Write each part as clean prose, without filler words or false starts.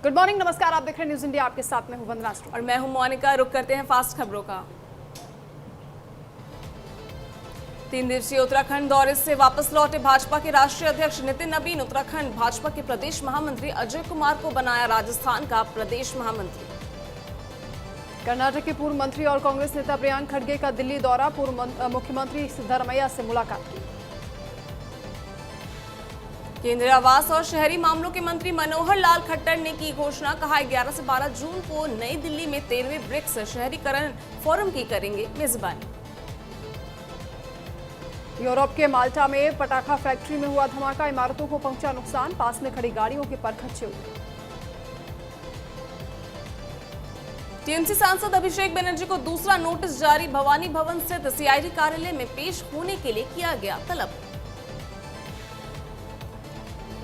Good morning, नमस्कार। आप देख रहे हैं न्यूज इंडिया। आपके साथ में हूं वंदना और मैं हूं मोनिका। रुक करते हैं फास्ट खबरों का। 3 दिवसीय उत्तराखंड दौरे से वापस लौटे भाजपा के राष्ट्रीय अध्यक्ष नितिन नवीन। उत्तराखंड भाजपा के प्रदेश महामंत्री अजय कुमार को बनाया राजस्थान का प्रदेश महामंत्री। कर्नाटक के पूर्व मंत्री और कांग्रेस नेता प्रियांक खड़गे का दिल्ली दौरा। पूर्व मुख्यमंत्री सिद्धरमैया से मुलाकात की। केंद्रीय आवास और शहरी मामलों के मंत्री मनोहर लाल खट्टर ने की घोषणा। कहा 11 से 12 जून को नई दिल्ली में 13वें ब्रिक्स शहरीकरण फोरम की करेंगे मेजबानी। यूरोप के माल्टा में पटाखा फैक्ट्री में हुआ धमाका। इमारतों को पहुंचा नुकसान। पास में खड़ी गाड़ियों के पर खच्चे उड़े। टीएमसी सांसद अभिषेक बनर्जी को दूसरा नोटिस जारी। भवानी भवन स्थित सीआईडी कार्यालय में पेश होने के लिए किया गया तलब।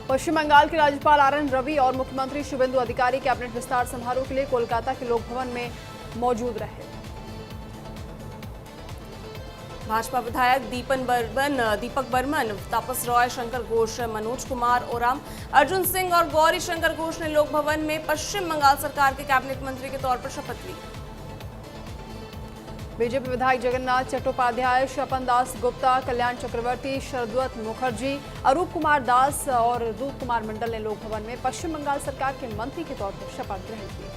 पश्चिम बंगाल के राज्यपाल आरएन रवि और मुख्यमंत्री शुभेंदु अधिकारी कैबिनेट विस्तार समारोह के लिए कोलकाता के लोक भवन में मौजूद रहे। भाजपा विधायक दीपक बर्मन, तापस रॉय, शंकर घोष, मनोज कुमार ओराम, अर्जुन सिंह और गौरी शंकर घोष ने लोक भवन में पश्चिम बंगाल सरकार के कैबिनेट मंत्री के तौर पर शपथ ली। बीजेपी विधायक जगन्नाथ चट्टोपाध्याय, स्वपन दास गुप्ता, कल्याण चक्रवर्ती, शरदवत मुखर्जी, अरूप कुमार दास और दूत कुमार मंडल ने लोक भवन में पश्चिम बंगाल सरकार के मंत्री के तौर पर शपथ ग्रहण की।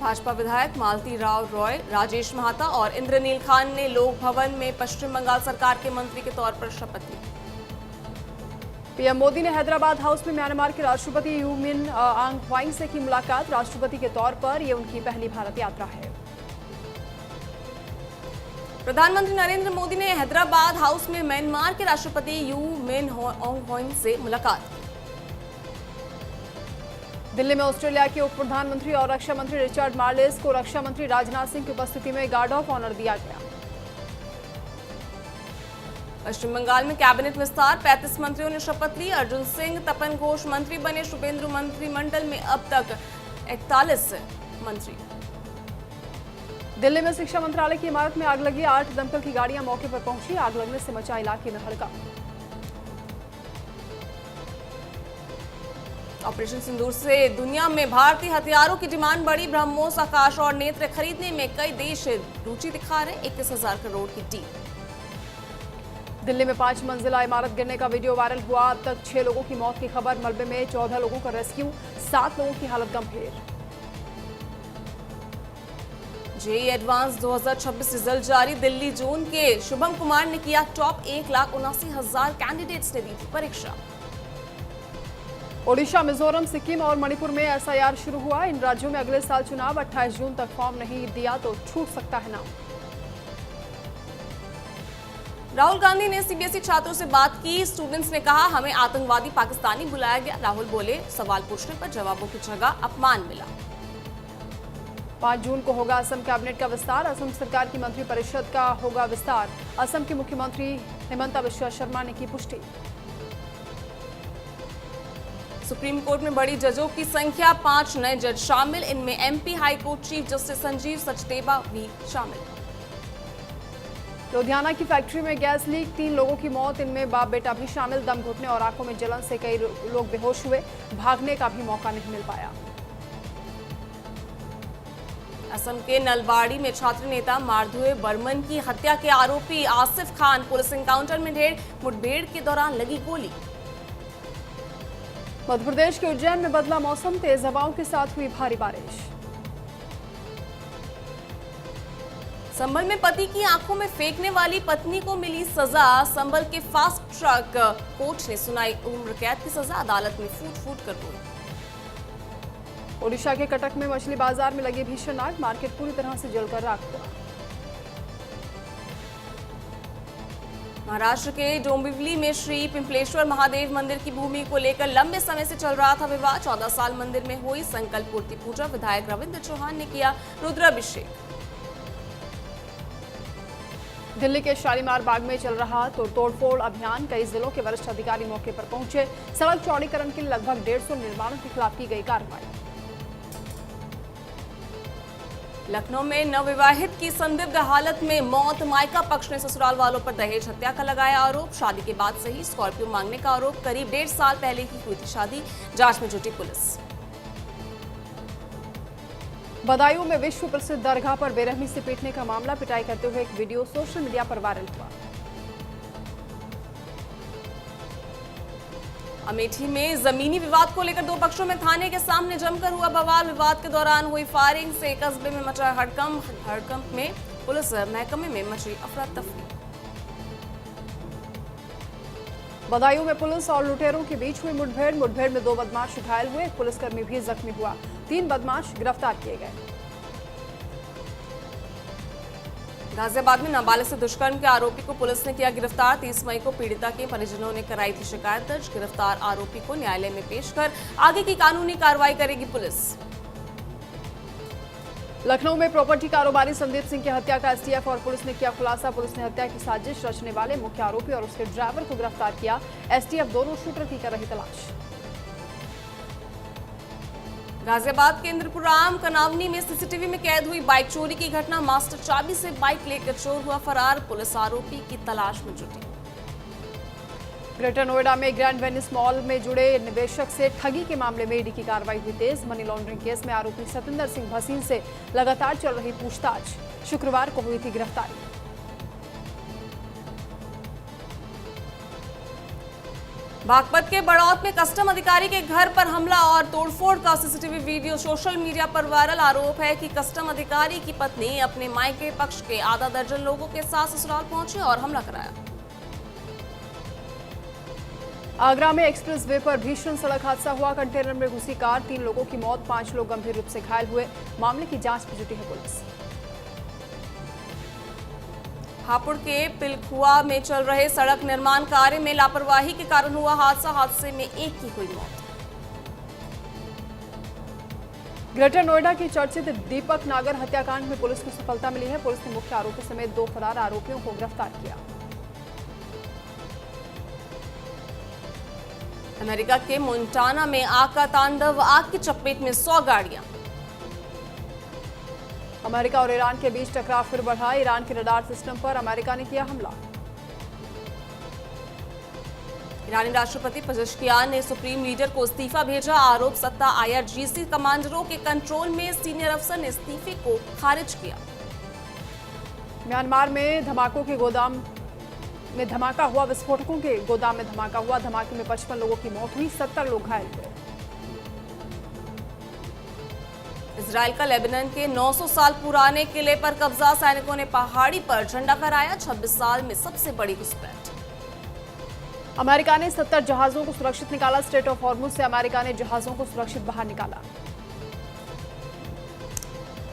भाजपा विधायक मालती राव रॉय, राजेश महाता और इंद्रनील खान ने लोक भवन में पश्चिम बंगाल सरकार के मंत्री के तौर पर शपथ ली। पीएम मोदी ने हैदराबाद हाउस में म्यांमार के राष्ट्रपति यू मिन आंग ह्वांग से की मुलाकात। राष्ट्रपति के तौर पर यह उनकी पहली भारत यात्रा है। प्रधानमंत्री नरेंद्र मोदी ने हैदराबाद हाउस में म्यांमार के राष्ट्रपति यू मिन आंग ह्वांग से मुलाकात की। दिल्ली में ऑस्ट्रेलिया के उप प्रधानमंत्री और रक्षा मंत्री रिचर्ड मार्लेस को रक्षा मंत्री राजनाथ सिंह की उपस्थिति में गार्ड ऑफ ऑनर दिया गया। पश्चिम बंगाल में कैबिनेट विस्तार, 35 मंत्रियों ने शपथ ली। अर्जुन सिंह, तपन घोष मंत्री बने। शुभेंदु मंत्रिमंडल में अब तक 41 मंत्री। दिल्ली में शिक्षा मंत्रालय की इमारत में आग लगी। 8 दमकल की गाड़ियां मौके पर पहुंची। आग लगने से मचा इलाके में हड़कंप। ऑपरेशन सिंदूर से दुनिया में भारतीय हथियारों की डिमांड बढ़ी। ब्रह्मोस, आकाश और नेत्र खरीदने में कई देश रुचि दिखा रहे। 21,000 करोड़ की डील। दिल्ली में 5 मंजिला इमारत गिरने का वीडियो वायरल हुआ। अब तक 6 लोगों की मौत की खबर। मलबे में 14 लोगों का रेस्क्यू। 7 लोगों की हालत गंभीर। जेईई एडवांस 2026 रिजल्ट जारी। दिल्ली जोन के शुभम कुमार ने किया टॉप। 1,79,000 कैंडिडेट्स ने दी थी परीक्षा। ओडिशा, मिजोरम, सिक्किम और मणिपुर में एसआईआर शुरू हुआ। इन राज्यों में अगले साल चुनाव। 28 जून तक फॉर्म नहीं दिया तो छूट सकता है नाम। राहुल गांधी ने सीबीएसई छात्रों से बात की। स्टूडेंट्स ने कहा हमें आतंकवादी पाकिस्तानी बुलाया गया। राहुल बोले सवाल पूछने पर जवाबों की जगह अपमान मिला। 5 जून को होगा असम कैबिनेट का विस्तार। असम सरकार की मंत्रिपरिषद का होगा विस्तार। असम के मुख्यमंत्री हिमंता बिश्वा शर्मा ने की पुष्टि। सुप्रीम कोर्ट में बढ़ी जजों की संख्या। 5 नए जज शामिल। इनमें MP high court chief justice Sanjeev Sachdeva भी शामिल। लुधियाना की फैक्ट्री में गैस लीक। 3 लोगों की मौत। इनमें बाप बेटा भी शामिल। दम घुटने और आंखों में जलन से कई लोग बेहोश हुए। भागने का भी मौका नहीं मिल पाया। असम के नलबाड़ी में छात्र नेता मारधुए बर्मन की हत्या के आरोपी आसिफ खान पुलिस एनकाउंटर में ढेर। मुठभेड़ के दौरान लगी गोली। मध्य प्रदेश के उज्जैन में बदला मौसम। तेज हवाओं के साथ हुई भारी बारिश। संभल में पति की आंखों में फेंकने वाली पत्नी को मिली सजा। संभल के फास्ट ट्रैक कोर्ट ने सुनाई उम्र कैद की सजा। अदालत में फूट फूट कर रोई। ओडिशा के कटक में मछली बाजार में लगी भीषण आग। मार्केट पूरी तरह से जलकर राख हुआ। महाराष्ट्र के डोंबिवली में श्री पिंपलेश्वर महादेव मंदिर की भूमि को लेकर लंबे समय से चल रहा था विवाद। 14 साल मंदिर में हुई संकल्प पूर्ति पूजा। विधायक रविंद्र चौहान ने किया रुद्राभिषेक। दिल्ली के शालीमार बाग में चल रहा तोड़फोड़ अभियान। कई जिलों के वरिष्ठ अधिकारी मौके पर पहुंचे। सड़क चौड़ीकरण के लिए लगभग 150 निर्माणों के खिलाफ की गई कार्रवाई। लखनऊ में नवविवाहित की संदिग्ध हालत में मौत, मायका पक्ष ने ससुराल वालों पर दहेज हत्या का लगाया आरोप। शादी के बाद से ही स्कॉर्पियो मांगने का आरोप। करीब 1.5 साल पहले की हुई थी शादी। जांच में जुटी पुलिस। बदायूं में विश्व प्रसिद्ध दरगाह पर बेरहमी से पीटने का मामला। पिटाई करते हुए एक वीडियो सोशल मीडिया पर वायरल हुआ। अमेठी में जमीनी विवाद को लेकर 2 पक्षों में थाने के सामने जमकर हुआ बवाल। विवाद के दौरान हुई फायरिंग से कस्बे में मचा हड़कंप में पुलिस महकमे में मची अफरा तफरी। बदायूं में पुलिस और लुटेरों के बीच हुई मुठभेड़ में 2 बदमाश घायल हुए। एक पुलिसकर्मी भी जख्मी हुआ। 3 बदमाश गिरफ्तार किए गए। गाजियाबाद में नाबालिग से दुष्कर्म के आरोपी को पुलिस ने किया गिरफ्तार। 30 मई को पीड़िता के परिजनों ने कराई थी शिकायत दर्ज। गिरफ्तार आरोपी को न्यायालय में पेश कर आगे की कानूनी कार्रवाई करेगी पुलिस। लखनऊ में प्रॉपर्टी कारोबारी संदीप सिंह की हत्या का एसटीएफ और पुलिस ने किया खुलासा। पुलिस ने हत्या की साजिश रचने वाले मुख्य आरोपी और उसके ड्राइवर को गिरफ्तार किया। एसटीएफ दोनों शूटर की कर रही तलाश। गाजियाबाद के इंद्रपुराम कनावनी में सीसीटीवी में कैद हुई बाइक चोरी की घटना। मास्टर चाबी से बाइक लेकर चोर हुआ फरार। पुलिस आरोपी की तलाश में जुटी। ग्रेटर नोएडा में ग्रैंड वेनिस मॉल में जुड़े निवेशक से ठगी के मामले में ईडी की कार्रवाई हुई तेज। मनी लॉन्ड्रिंग केस में आरोपी सतिंदर सिंह भसीन से लगातार चल रही पूछताछ। शुक्रवार को हुई थी गिरफ्तारी। बागपत के बड़ौत में कस्टम अधिकारी के घर पर हमला और तोड़फोड़ का सीसीटीवी वीडियो सोशल मीडिया पर वायरल। आरोप है कि कस्टम अधिकारी की पत्नी अपने मायके पक्ष के आधा दर्जन लोगों के साथ ससुराल पहुंचे और हमला कराया। आगरा में एक्सप्रेस वे पर भीषण सड़क हादसा हुआ। कंटेनर में घुसी कार, 3 लोगों की मौत, 5 लोग गंभीर रूप से घायल हुए। मामले की जांच में जुटी है पुलिस। हापुड़ के पिलखुआ में चल रहे सड़क निर्माण कार्य में लापरवाही के कारण हुआ हादसा। हादसे में एक की हुई मौत। ग्रेटर नोएडा की चर्चित दीपक नागर हत्याकांड में पुलिस को सफलता मिली है। पुलिस ने मुख्य आरोपी समेत 2 फरार आरोपियों को गिरफ्तार किया। अमेरिका के मोंटाना में आग का तांडव। आग की चपेट में 100 गाड़ियां। अमेरिका और ईरान के बीच टकराव फिर बढ़ा। ईरान के रडार सिस्टम पर अमेरिका ने किया हमला। ईरानी राष्ट्रपति पेजेश्कियान ने सुप्रीम लीडर को इस्तीफा भेजा। आरोप सत्ता आईआरजीसी कमांडरों के कंट्रोल में। सीनियर अफसर ने इस्तीफे को खारिज किया। म्यांमार में धमाकों के गोदाम में धमाका हुआ। विस्फोटकों के गोदाम में धमाका हुआ। धमाके में 55 लोगों की मौत हुई, 70 लोग घायल हुए। इजराइल का लेबनान के 900 साल पुराने किले पर कब्जा। सैनिकों ने पहाड़ी पर झंडा फहराया। 26 साल में सबसे बड़ी घुसपैठ। अमेरिका ने 70 जहाजों को सुरक्षित निकाला। स्ट्रेट ऑफ हॉर्मुज से अमेरिका ने जहाजों को सुरक्षित बाहर निकाला।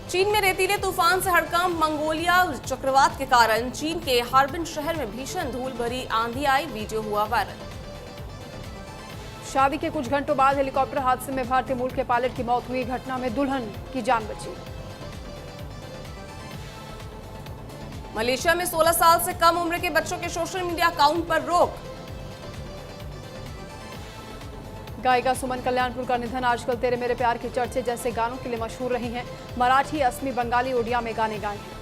चीन में रेतीले तूफान से हड़कंप। मंगोलिया चक्रवात के कारण चीन के हार्बिन शहर में भीषण धूल भरी आंधी आई। वीडियो हुआ वायरल। शादी के कुछ घंटों बाद हेलीकॉप्टर हादसे में भारतीय मूल के पायलट की मौत हुई। घटना में दुल्हन की जान बची। मलेशिया में 16 साल से कम उम्र के बच्चों के सोशल मीडिया अकाउंट पर रोक। गायिका सुमन कल्याणपुर का निधन। आजकल तेरे मेरे प्यार के चर्चे जैसे गानों के लिए मशहूर रही हैं। मराठी, असमी, बंगाली, उड़िया में गाने गाए हैं।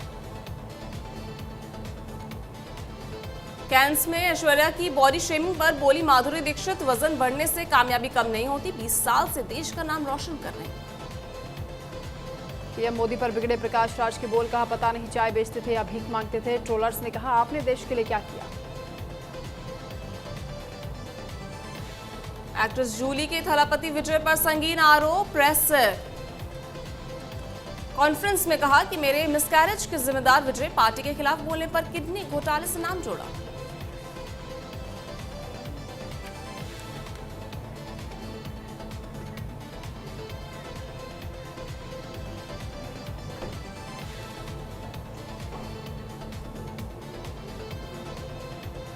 कैंस में ऐश्वर्या की बॉडी शेमिंग पर बोली माधुरी दीक्षित, वजन बढ़ने से कामयाबी कम नहीं होती। 20 साल से देश का नाम रोशन कर रहे हैं। पीएम मोदी पर बिगड़े प्रकाश राज के बोल। कहा पता नहीं चाय बेचते थे या भीख मांगते थे। ट्रोलर्स ने कहा आपने देश के लिए क्या किया। एक्ट्रेस जूली के थलापति विजय पर संगीन आरोप। प्रेस कॉन्फ्रेंस में कहा कि मेरे मिसकैरेज के जिम्मेदार विजय। पार्टी के खिलाफ बोलने पर किडनी घोटाले से नाम जोड़ा।